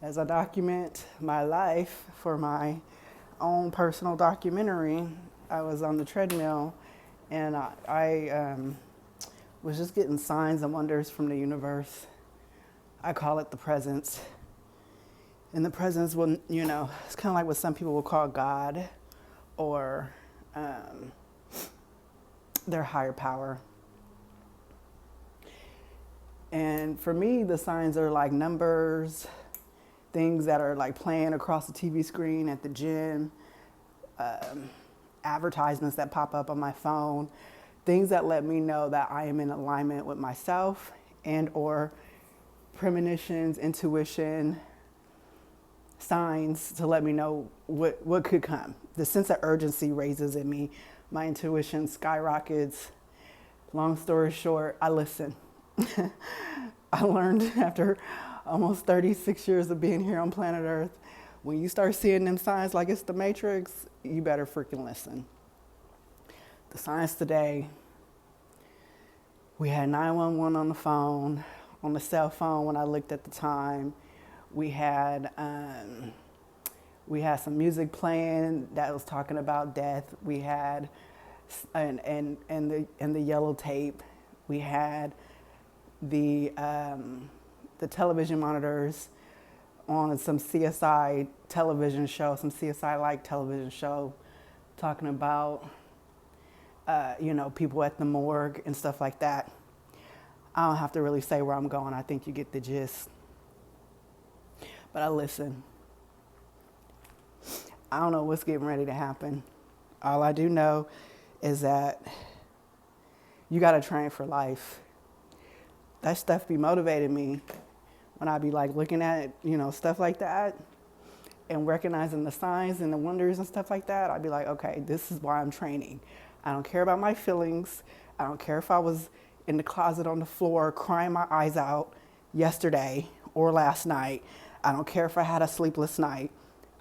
As I document my life for my own personal documentary, I was on the treadmill and I was just getting signs and wonders from the universe. I call it the presence. And the presence will, it's kind of like what some people will call God or their higher power. And for me, the signs are like numbers, things that are like playing across the TV screen at the gym, advertisements that pop up on my phone, things that let me know that I am in alignment with myself and or premonitions, intuition, signs to let me know what could come. The sense of urgency raises in me. My intuition skyrockets. Long story short, I listen. I learned after almost 36 years of being here on planet Earth, when you start seeing them signs like it's the Matrix, you better freaking listen. The signs today, we had 911 on the phone, on the cell phone when I looked at the time. We had some music playing that was talking about death. We had and the yellow tape. We had the television monitors on some CSI television show, some CSI-like television show, talking about people at the morgue and stuff like that. I don't have to really say where I'm going. I think you get the gist. But I listen. I don't know what's getting ready to happen. All I do know is that you got to train for life. That stuff be motivating me when I be like looking at, stuff like that and recognizing the signs and the wonders and stuff like that. I'd be like, okay, this is why I'm training. I don't care about my feelings. I don't care if I was in the closet on the floor crying my eyes out yesterday or last night. I don't care if I had a sleepless night.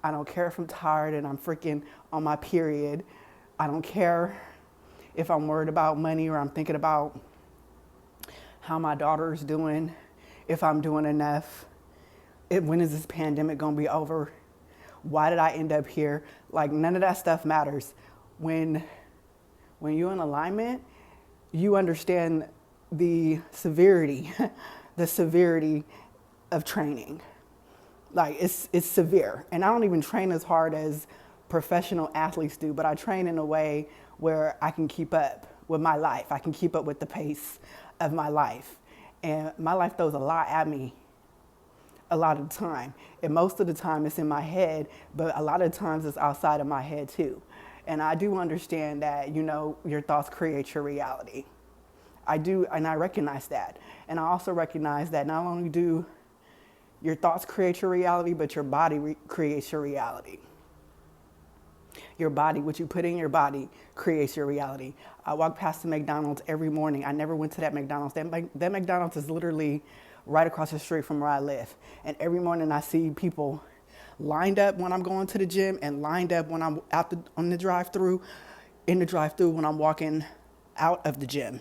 I don't care if I'm tired and I'm freaking on my period. I don't care if I'm worried about money or I'm thinking about how my daughter is doing, if I'm doing enough. When is this pandemic gonna be over? Why did I end up here? Like, none of that stuff matters. When you're in alignment, you understand the severity, the severity of training. Like, it's severe. And I don't even train as hard as professional athletes do, but I train in a way where I can keep up with my life. I can keep up with the pace of my life. And my life throws a lot at me a lot of the time. And most of the time it's in my head, but a lot of times it's outside of my head too. And I do understand that, your thoughts create your reality. I do, and I recognize that. And I also recognize that not only do your thoughts create your reality, but your body creates your reality. Your body, what you put in your body, creates your reality. I walk past the McDonald's every morning. I never went to that McDonald's. That McDonald's is literally right across the street from where I live. And every morning I see people lined up when I'm going to the gym and lined up when I'm out on the drive-through, in the drive-through when I'm walking out of the gym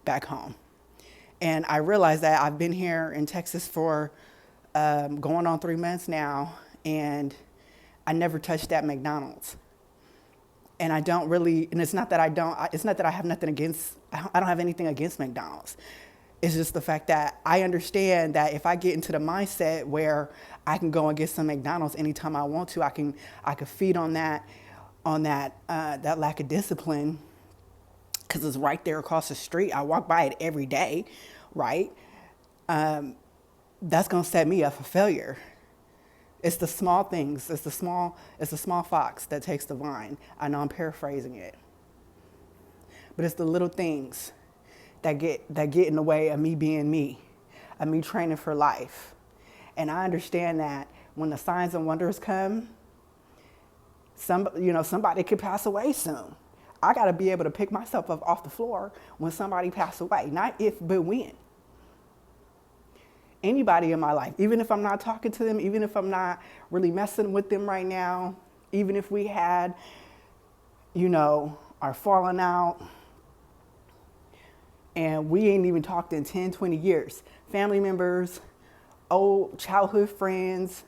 back home. And I realized that I've been here in Texas for going on 3 months now, and I never touched that McDonald's. And I don't really, and it's not that I have nothing against, I don't have anything against McDonald's. It's just the fact that I understand that if I get into the mindset where I can go and get some McDonald's anytime I want to, I can feed on that lack of discipline, because it's right there across the street. I walk by it every day, right? That's gonna set me up for failure. It's the small things. It's the small fox that takes the vine. I know I'm paraphrasing it, but it's the little things that get in the way of me being me, of me training for life. And I understand that when the signs and wonders come, somebody could pass away soon. I got to be able to pick myself up off the floor when somebody passes away, not if, but when. Anybody in my life, even if I'm not talking to them, even if I'm not really messing with them right now, even if we had, our falling out, and we ain't even talked in 10, 20 years. Family members, old childhood friends,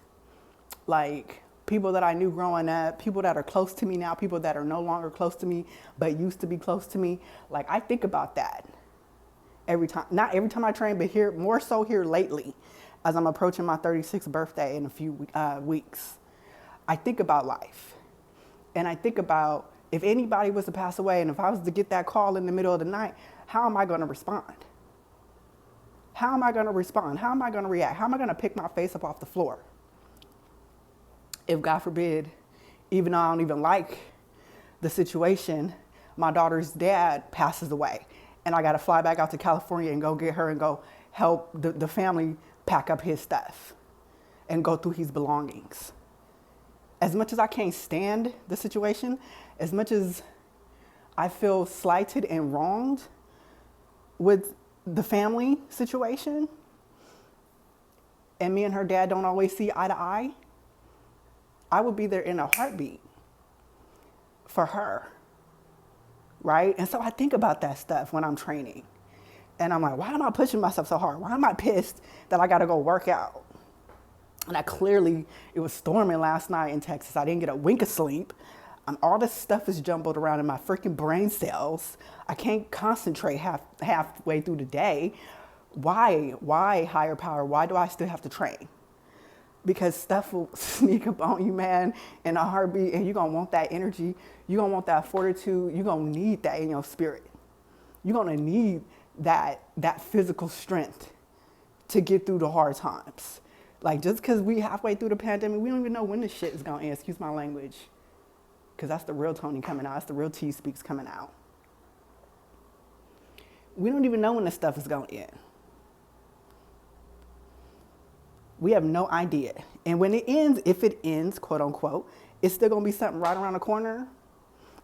Like people that I knew growing up, people that are close to me now, people that are no longer close to me, but used to be close to me. Like I think about that every time, not every time I train, but here, more so here lately, as I'm approaching my 36th birthday in a few weeks. I think about life. And I think about if anybody was to pass away and if I was to get that call in the middle of the night, how am I going to respond? How am I going to respond? How am I going to react? How am I going to pick my face up off the floor? If God forbid, even though I don't even like the situation, my daughter's dad passes away and I got to fly back out to California and go get her and go help the family pack up his stuff and go through his belongings. As much as I can't stand the situation, as much as I feel slighted and wronged with the family situation, and me and her dad don't always see eye to eye, I would be there in a heartbeat for her, right? And so I think about that stuff when I'm training. And I'm like, why am I pushing myself so hard? Why am I pissed that I got to go work out? And it was storming last night in Texas. I didn't get a wink of sleep. All this stuff is jumbled around in my freaking brain cells. I can't concentrate halfway through the day. Why higher power? Why do I still have to train? Because stuff will sneak up on you, man, in a heartbeat, and you're going to want that energy. You're going to want that fortitude. You're going to need that in your spirit. You're going to need that physical strength to get through the hard times. Like, just because we halfway through the pandemic, we don't even know when this shit is going to end. Excuse my language. Because that's the real Tony coming out. That's the real T.Speaks coming out. We don't even know when this stuff is going to end. We have no idea. And when it ends, if it ends, quote unquote, it's still going to be something right around the corner.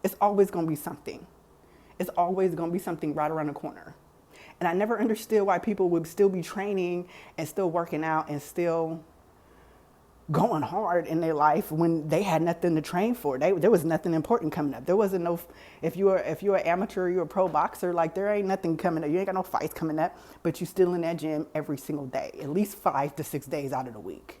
It's always going to be something. It's always going to be something right around the corner. And I never understood why people would still be training and still working out and still going hard in their life when they had nothing to train for. There was nothing important coming up. There wasn't no, if you're an amateur, you're a pro boxer, like there ain't nothing coming up. You ain't got no fights coming up, but you still in that gym every single day, at least 5 to 6 days out of the week.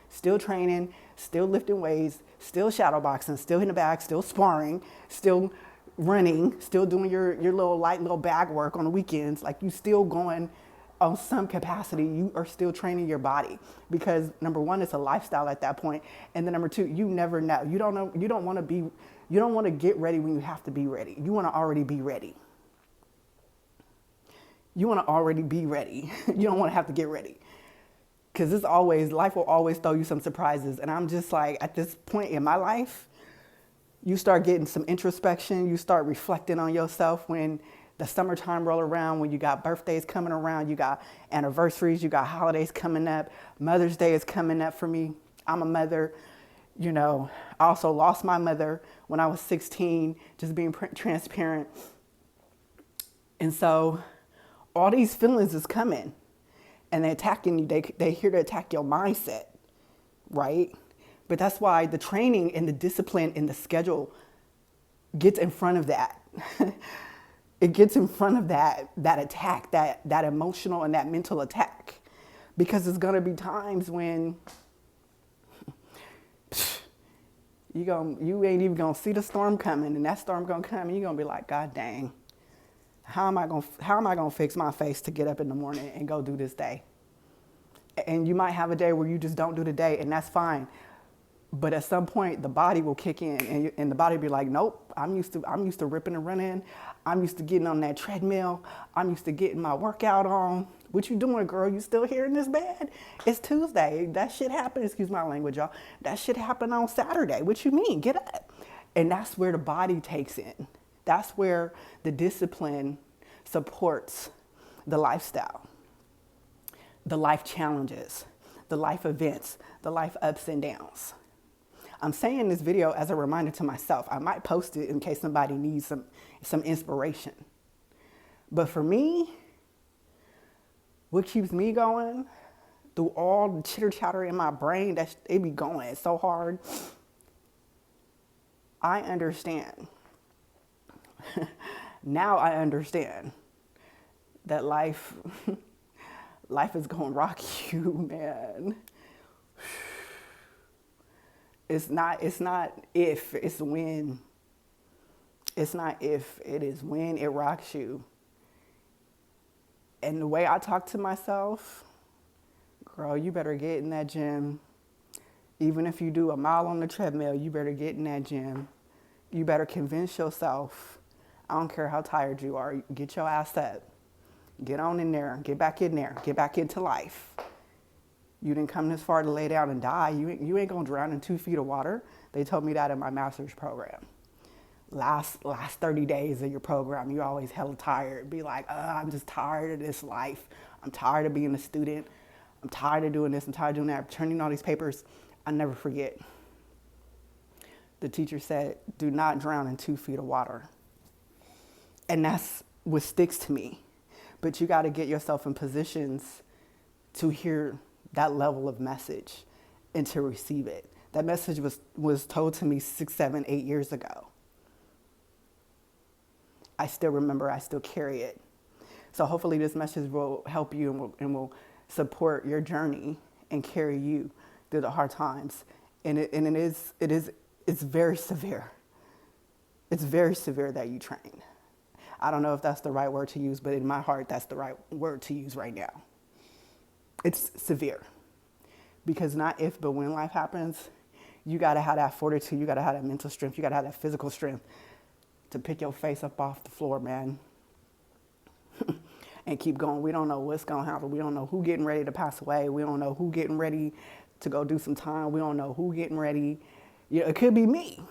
Still training, still lifting weights, still shadow boxing, still hitting the bag, still sparring, still running, still doing your little bag work on the weekends. Like you still going on some capacity, you are still training your body because number one, it's a lifestyle at that point. And then number two, you never know. You don't know, you don't want to get ready when you have to be ready. You want to already be ready. You want to already be ready. You don't want to have to get ready. Because life will always throw you some surprises. And I'm just like, at this point in my life, you start getting some introspection. You start reflecting on yourself when the summertime roll around, when you got birthdays coming around, you got anniversaries, you got holidays coming up. Mother's Day is coming up for me. I'm a mother. You know, I also lost my mother when I was 16, just being transparent. And so all these feelings is coming and they're attacking you. They're here to attack your mindset, right? But that's why the training and the discipline and the schedule gets in front of that. It gets in front of that attack, that emotional and that mental attack. Because there's going to be times when you ain't even going to see the storm coming, and that storm going to come, and you're going to be like, God dang, how am I going to fix my face to get up in the morning and go do this day? And you might have a day where you just don't do the day, and that's fine. But at some point, the body will kick in, and the body will be like, nope, I'm used to ripping and running. I'm used to getting on that treadmill. I'm used to getting my workout on. What you doing, girl? You still here in this bed? It's Tuesday. That shit happened. Excuse my language, y'all. That shit happened on Saturday. What you mean? Get up. And that's where the body takes in. That's where the discipline supports the lifestyle, the life challenges, the life events, the life ups and downs. I'm saying this video as a reminder to myself. I might post it in case somebody needs some inspiration. But for me, what keeps me going through all the chitter chatter in my brain, it be going so hard. I understand. Now I understand that life is gonna rock you, man. It's not if, it's when. It's not if, it is when it rocks you. And the way I talk to myself, girl, you better get in that gym. Even if you do a mile on the treadmill, you better get in that gym. You better convince yourself. I don't care how tired you are. Get your ass up. Get on in there. Get back in there. Get back into life. You didn't come this far to lay down and die. You ain't gonna drown in 2 feet of water. They told me that in my master's program. Last 30 days of your program, you're always hella tired. Be like, I'm just tired of this life. I'm tired of being a student. I'm tired of doing this. I'm tired of doing that. I'm turning all these papers. I never forget. The teacher said, do not drown in 2 feet of water. And that's what sticks to me. But you got to get yourself in positions to hear that level of message and to receive it. That message was told to me 6, 7, 8 years ago. I still remember, I still carry it. So hopefully this message will help you and will support your journey and carry you through the hard times. And it's very severe. It's very severe that you train. I don't know if that's the right word to use, but in my heart, that's the right word to use right now. It's severe. Because not if, but when life happens, you got to have that fortitude. You got to have that mental strength. You got to have that physical strength to pick your face up off the floor, man, and keep going. We don't know what's going to happen. We don't know who getting ready to pass away. We don't know who getting ready to go do some time. We don't know who getting ready. It could be me.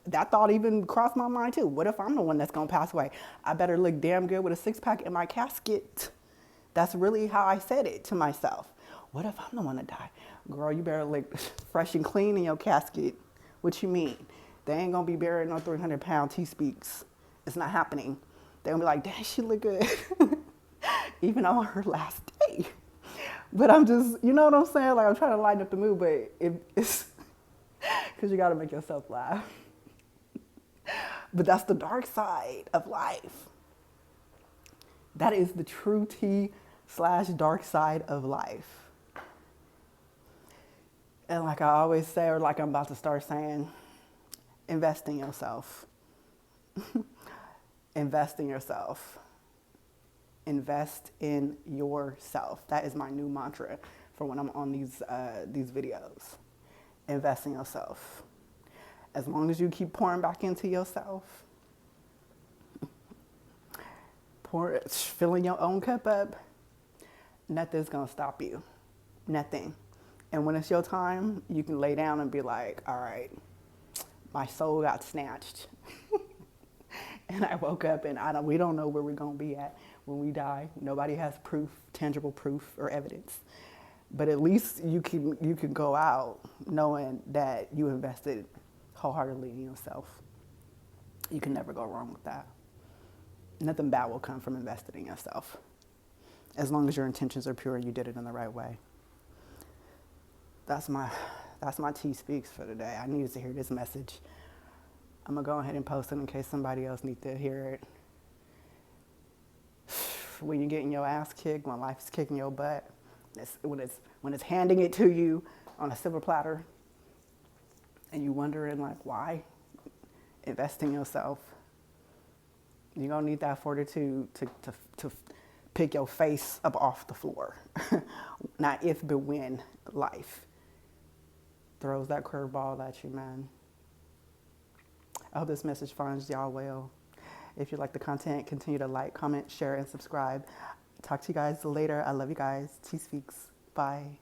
That thought even crossed my mind too. What if I'm the one that's going to pass away? I better look damn good with a 6-pack in my casket. That's really how I said it to myself. What if I'm the one to die? Girl, you better look fresh and clean in your casket. What you mean? They ain't gonna be burying no 300-pound T.Speaks. It's not happening. They're gonna be like, dang, she look good. Even on her last day. But I'm just, you know what I'm saying? Like, I'm trying to lighten up the mood, but it's because you gotta make yourself laugh. But that's the dark side of life. That is the true T/dark side of life. And like I always say, or like I'm about to start saying, invest in yourself. Invest in yourself. Invest in yourself. That is my new mantra for when I'm on these videos. Invest in yourself. As long as you keep pouring back into yourself, filling your own cup up, nothing's gonna stop you. Nothing. And when it's your time, you can lay down and be like, all right, my soul got snatched. And I woke up and we don't know where we're gonna be at when we die. Nobody has proof, tangible proof or evidence. But at least you can go out knowing that you invested wholeheartedly in yourself. You can never go wrong with that. Nothing bad will come from investing in yourself, as long as your intentions are pure and you did it in the right way. That's my T.Speaks for today. I needed to hear this message. I'm gonna go ahead and post it in case somebody else needs to hear it. When you're getting your ass kicked, when life is kicking your butt, when it's handing it to you on a silver platter, and you wondering like why, invest in yourself. You're gonna need that fortitude to pick your face up off the floor. Not if, but when life throws that curveball at you, man. I hope this message finds y'all well. If you like the content, continue to like, comment, share, and subscribe. Talk to you guys later. I love you guys. T.Speaks. Bye.